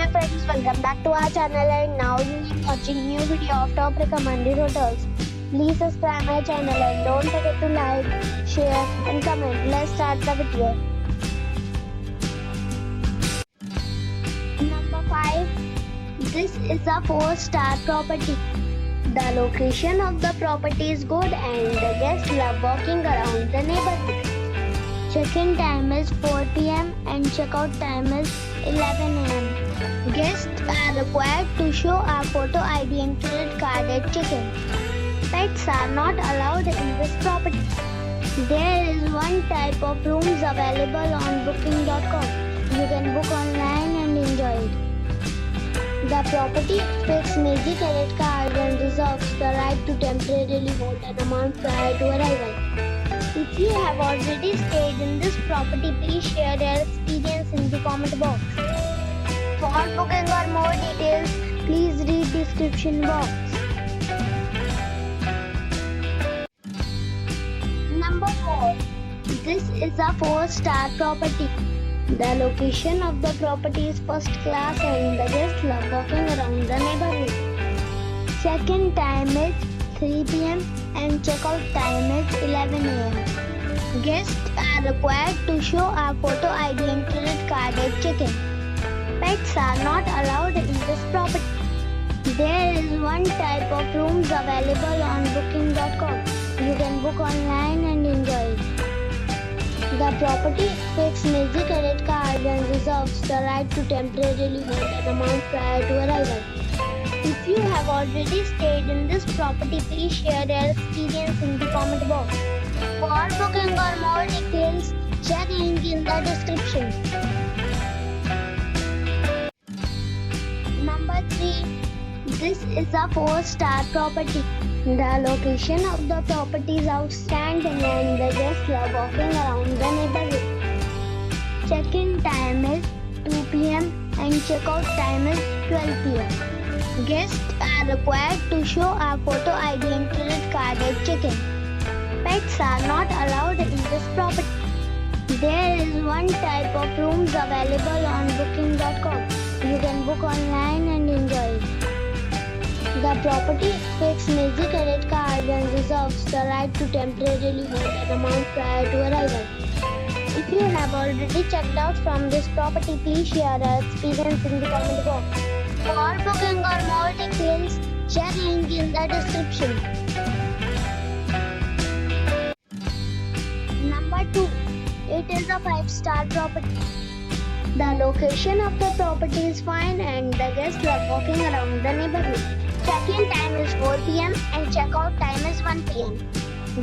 dear friends, welcome back to our channel and now you are watching new video of top recommended hotels. Please subscribe my channel and don't forget to like, share and comment. Let's start the video. Number 5. This is a 4-star property. The location of the property is good and the guests love walking around the neighborhood. Check-in time is 4 p.m. and check-out time is 11 a.m. Guests are required to show a photo ID and credit card at check-in. Pets are not allowed in this property. There is one type of rooms available on booking.com. You can book online and enjoy it. The property expects major credit cards and reserves the right to temporarily hold an amount prior to arrival. If you have already stayed in this property, please share your experience in the comment box. For booking or more details, please read description box. Number 4. This is a 4-star property. The location of the property is first class and the guests love walking around the neighborhood. Check-in time is 3 p.m. and check-out time is 11 a.m. Guests are required to show a photo ID and credit card at check-in. Pets are not allowed in this property. There is one type of rooms available on booking.com. You can book online and enjoy it. The property expects major credit cards and reserves the right to temporarily hold an amount prior to arrival. If you have already stayed in this property, please share your experience in the comment box. For booking or more details, check link in the description. Number 3. This is a 4-star property. The location of the property is outstanding and the guests love walking around the neighborhood. Check-in time is 2 p.m. and check-out time is 12 p.m. Guests are required to show a photo ID and credit card at check-in. Pets are not allowed in this property. There is one type of rooms available on booking.com. You can book online and enjoy it. The property expects major credit cards and reserves the right to temporarily hold an amount prior to arrival. If you have already checked out from this property, please share your experience in the comment box. For booking or more details, check link in the description. Number 2. It is a 5-star property. The location of the property is fine and the guests love walking around the neighborhood. Check-in time is 4 p.m. and check-out time is 1 p.m.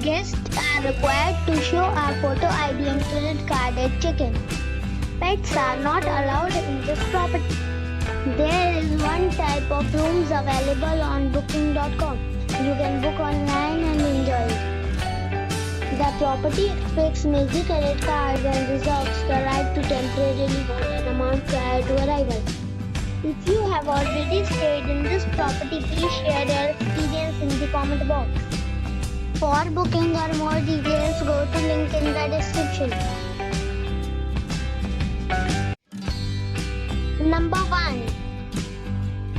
Guests are required to show a photo ID and credit card at check-in. Pets are not allowed in this property. There is one type of rooms available on booking.com. You can book online and enjoy it. The property expects major credit cards and reserves the right to temporarily hold an amount prior to arrival. If you have already stayed in this property, please share your experience in the comment box. For booking or more details, go to link in the description. Number 1.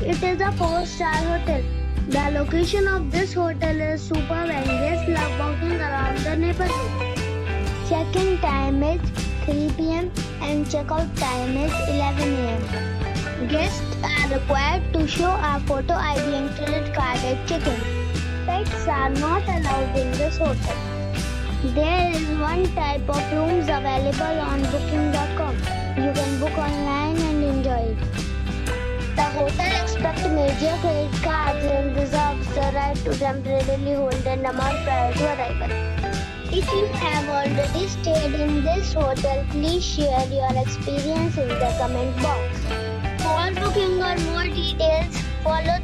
It is a 4-star hotel. The location of this hotel is superb and guests love walking around the neighborhood. Check-in time is 3 p.m. and check-out time is 11 a.m. Guests are required to show a photo ID and credit card at check-in. Pets are not allowed in this hotel. There is one type of rooms available on booking.com. You can book online and enjoy it. The hotel expects major credit cards and reserves the right to temporarily hold an amount prior to arrival. If you have already stayed in this hotel, please share your experience in the comment box. For booking or more details, follow